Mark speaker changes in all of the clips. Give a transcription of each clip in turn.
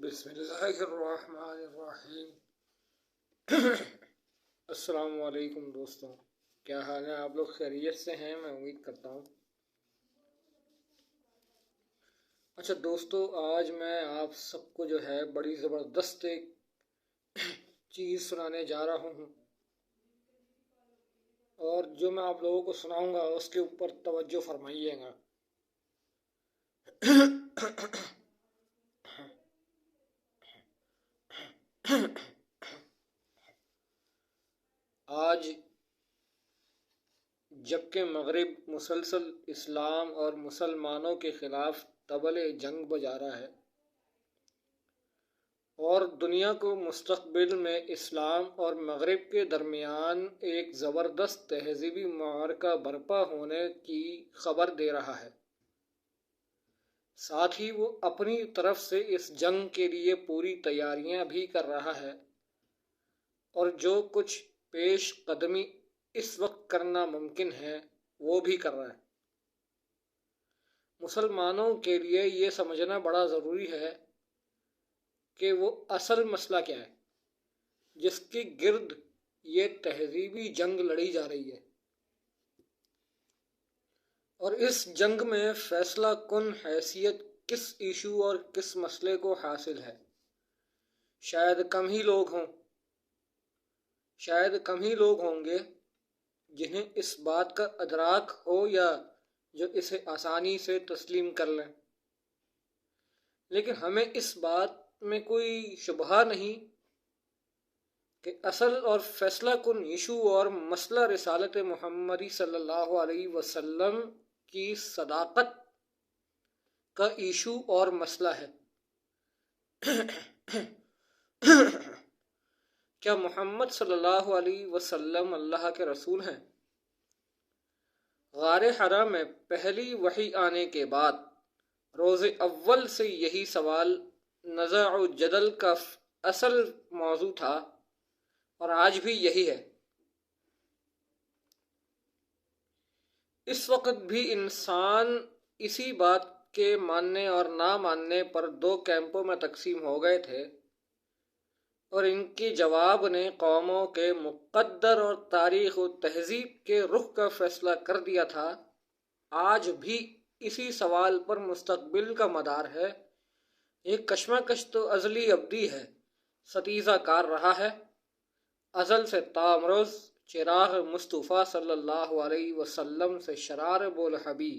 Speaker 1: بسم اللہ الرحمن الرحیم۔ السلام علیکم دوستوں، کیا حال ہے؟ آپ لوگ خیریت سے ہیں؟ میں امید کرتا ہوں۔ اچھا دوستو، آج میں آپ سب کو جو ہے بڑی زبردست ایک چیز سنانے جا رہا ہوں، اور جو میں آپ لوگوں کو سناؤں گا اس کے اوپر توجہ فرمائیے گا۔ آج جبکہ مغرب مسلسل اسلام اور مسلمانوں کے خلاف طبل جنگ بجا رہا ہے اور دنیا کو مستقبل میں اسلام اور مغرب کے درمیان ایک زبردست تہذیبی معرکہ برپا ہونے کی خبر دے رہا ہے، ساتھ ہی وہ اپنی طرف سے اس جنگ کے لیے پوری تیاریاں بھی کر رہا ہے، اور جو کچھ پیش قدمی اس وقت کرنا ممکن ہے وہ بھی کر رہا ہے۔ مسلمانوں کے لیے یہ سمجھنا بڑا ضروری ہے کہ وہ اصل مسئلہ کیا ہے جس کے گرد یہ تہذیبی جنگ لڑی جا رہی ہے، اور اس جنگ میں فیصلہ کن حیثیت کس ایشو اور کس مسئلے کو حاصل ہے۔ شاید کم ہی لوگ ہوں گے جنہیں اس بات کا ادراک ہو یا جو اسے آسانی سے تسلیم کر لیں، لیکن ہمیں اس بات میں کوئی شبہ نہیں کہ اصل اور فیصلہ کن ایشو اور مسئلہ رسالت محمدی صلی اللہ علیہ وسلم کی صداقت کا ایشو اور مسئلہ ہے۔ کیا محمد صلی اللہ علیہ وسلم اللہ کے رسول ہیں؟ غار حرا میں پہلی وحی آنے کے بعد روز اول سے یہی سوال نزاع و جدل کا اصل موضوع تھا، اور آج بھی یہی ہے۔ اس وقت بھی انسان اسی بات کے ماننے اور نہ ماننے پر دو کیمپوں میں تقسیم ہو گئے تھے، اور ان کے جواب نے قوموں کے مقدر اور تاریخ و تہذیب کے رخ کا فیصلہ کر دیا تھا۔ آج بھی اسی سوال پر مستقبل کا مدار ہے۔ ایک کشمکش تو ازلی ابدی ہے، ستیزہ کار رہا ہے، ازل سے تامروز چراغ مصطفیٰ صلی اللہ علیہ وسلم سے شرار بولہبی۔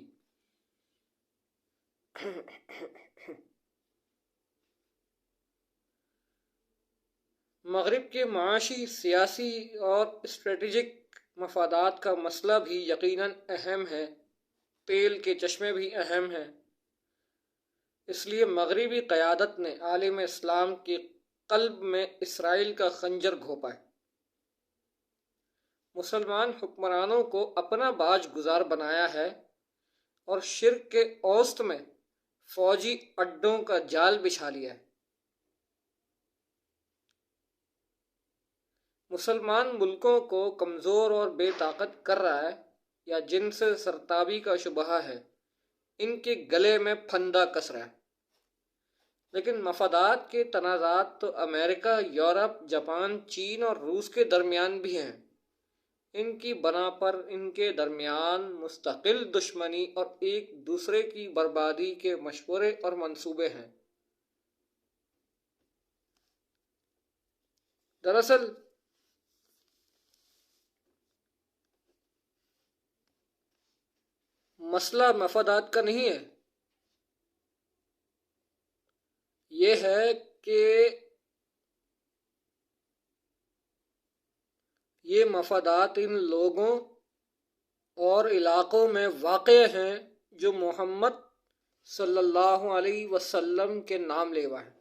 Speaker 1: مغرب کے معاشی، سیاسی اور اسٹریٹجک مفادات کا مسئلہ بھی یقیناً اہم ہے، تیل کے چشمے بھی اہم ہیں۔ اس لیے مغربی قیادت نے عالم اسلام کے قلب میں اسرائیل کا خنجر گھونپا ہے، مسلمان حکمرانوں کو اپنا باج گزار بنایا ہے، اور شرک کے اوسط میں فوجی اڈوں کا جال بچھا لیا ہے۔ مسلمان ملکوں کو کمزور اور بے طاقت کر رہا ہے، یا جن سے سرتابی کا شبہ ہے ان کے گلے میں پھندا کس رہا ہے۔ لیکن مفادات کے تنازعات تو امریکہ، یورپ، جاپان، چین اور روس کے درمیان بھی ہیں۔ ان کی بنا پر ان کے درمیان مستقل دشمنی اور ایک دوسرے کی بربادی کے مشورے اور منصوبے ہیں۔ دراصل مسئلہ مفادات کا نہیں ہے، یہ ہے کہ یہ مفادات ان لوگوں اور علاقوں میں واقع ہیں جو محمد صلی اللہ علیہ وسلم کے نام لیوا ہیں،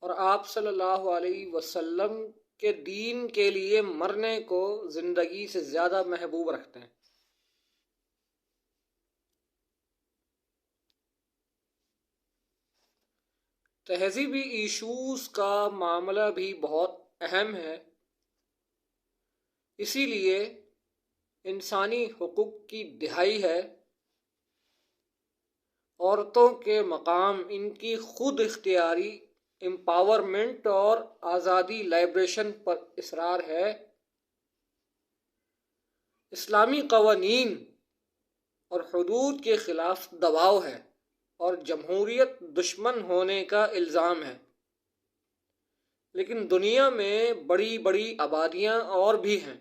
Speaker 1: اور آپ صلی اللہ علیہ وسلم کے دین کے لیے مرنے کو زندگی سے زیادہ محبوب رکھتے ہیں۔ تہذیبی ایشوز کا معاملہ بھی بہت اہم ہے، اسی لیے انسانی حقوق کی دہائی ہے، عورتوں کے مقام، ان کی خود اختیاری امپاورمنٹ اور آزادی لائبریشن پر اصرار ہے، اسلامی قوانین اور حدود کے خلاف دباؤ ہے، اور جمہوریت دشمن ہونے کا الزام ہے۔ لیکن دنیا میں بڑی بڑی آبادیاں اور بھی ہیں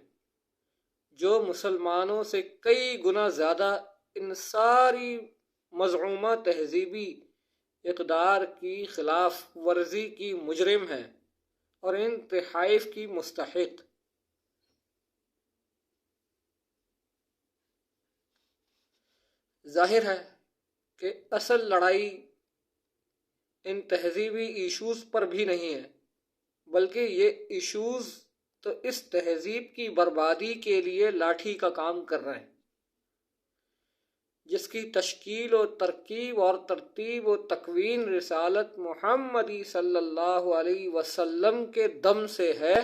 Speaker 1: جو مسلمانوں سے کئی گنا زیادہ ان ساری مزعومہ تہذیبی اقدار کی خلاف ورزی کی مجرم ہیں اور ان تحائف کی مستحق۔ ظاہر ہے کہ اصل لڑائی ان تہذیبی ایشوز پر بھی نہیں ہے، بلکہ یہ ایشوز تو اس تہذیب کی بربادی کے لیے لاٹھی کا کام کر رہے ہیں، جس کی تشکیل و ترکیب اور ترتیب و تکوین رسالت محمدی صلی اللہ علیہ وسلم کے دم سے ہے۔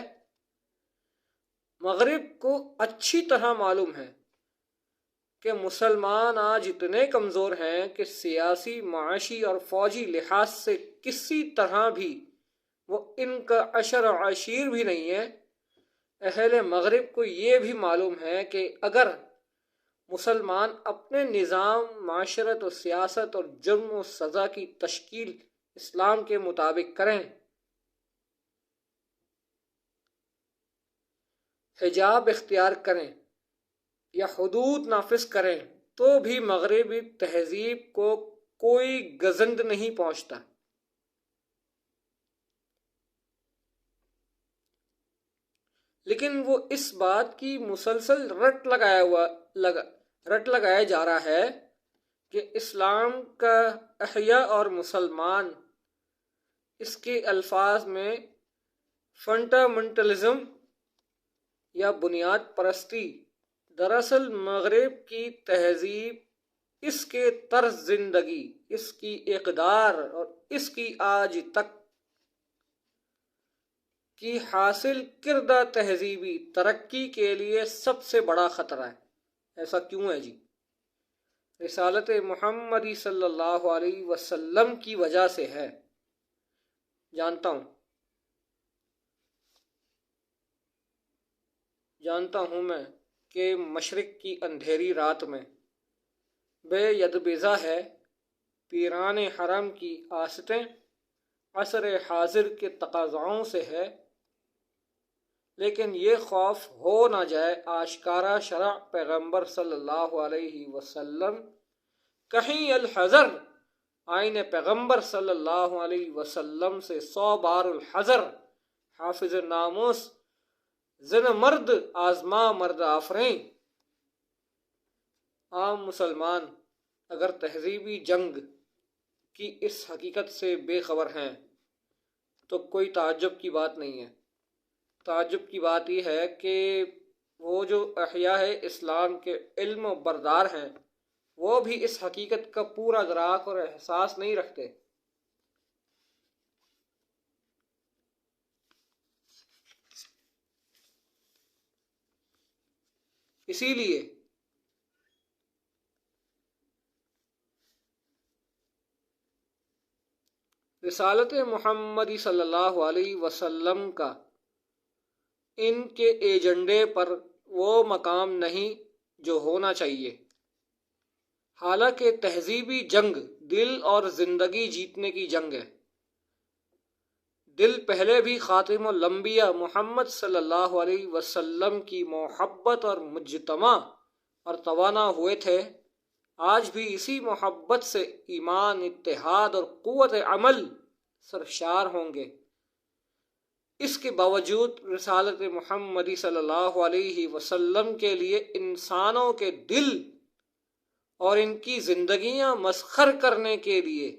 Speaker 1: مغرب کو اچھی طرح معلوم ہے کہ مسلمان آج اتنے کمزور ہیں کہ سیاسی، معاشی اور فوجی لحاظ سے کسی طرح بھی وہ ان کا عشر و عشیر بھی نہیں ہے۔ اہل مغرب کو یہ بھی معلوم ہے کہ اگر مسلمان اپنے نظام، معاشرت و سیاست اور جرم و سزا کی تشکیل اسلام کے مطابق کریں، حجاب اختیار کریں یا حدود نافذ کریں، تو بھی مغربی تہذیب کو کوئی گزند نہیں پہنچتا۔ لیکن وہ اس بات کی مسلسل رٹ لگایا جا رہا ہے کہ اسلام کا احیاء اور مسلمان، اس کے الفاظ میں فنڈامنٹلزم یا بنیاد پرستی، دراصل مغرب کی تہذیب، اس کے طرز زندگی، اس کی اقدار اور اس کی آج تک کی حاصل کردہ تہذیبی ترقی کے لیے سب سے بڑا خطرہ ہے۔ ایسا کیوں ہے جی؟ رسالت محمدی صلی اللہ علیہ وسلم کی وجہ سے ہے۔ جانتا ہوں میں کہ مشرق کی اندھیری رات میں بے ید بیضا ہے، پیران حرم کی آستیں عصر حاضر کے تقاضاؤں سے ہے، لیکن یہ خوف ہو نہ جائے آشکارا شرع پیغمبر صلی اللہ علیہ وسلم، کہیں الحذر آئین پیغمبر صلی اللہ علیہ وسلم سے 100 بار الحذر، حافظ ناموس زن مرد آزما مرد آفریں۔ عام مسلمان اگر تہذیبی جنگ کی اس حقیقت سے بے خبر ہیں تو کوئی تعجب کی بات نہیں ہے۔ تعجب کی بات یہ ہے کہ وہ جو احیاء اسلام کے علم و بردار ہیں وہ بھی اس حقیقت کا پورا ادراک اور احساس نہیں رکھتے۔ اسی لیے رسالت محمدی صلی اللہ علیہ وسلم کا ان کے ایجنڈے پر وہ مقام نہیں جو ہونا چاہیے۔ حالانکہ تہذیبی جنگ دل اور زندگی جیتنے کی جنگ ہے۔ دل پہلے بھی خاتم الانبیاء محمد صلی اللہ علیہ وسلم کی محبت اور مجتمع اور توانا ہوئے تھے، آج بھی اسی محبت سے ایمان، اتحاد اور قوت عمل سرشار ہوں گے۔ اس کے باوجود رسالت محمدی صلی اللہ علیہ وسلم کے لیے انسانوں کے دل اور ان کی زندگیاں مسخر کرنے کے لیے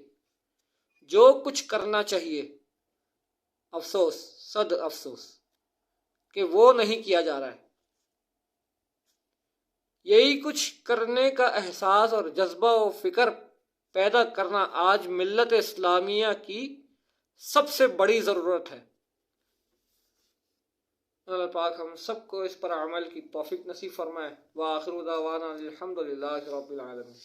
Speaker 1: جو کچھ کرنا چاہیے، افسوس، صد افسوس کہ وہ نہیں کیا جا رہا ہے۔ یہی کچھ کرنے کا احساس اور جذبہ و فکر پیدا کرنا آج ملت اسلامیہ کی سب سے بڑی ضرورت ہے۔ اللہ پاک ہم سب کو اس پر عمل کی توفیق نصیب فرمائے۔ وآخر دعوانا الحمدللہ رب العالمین۔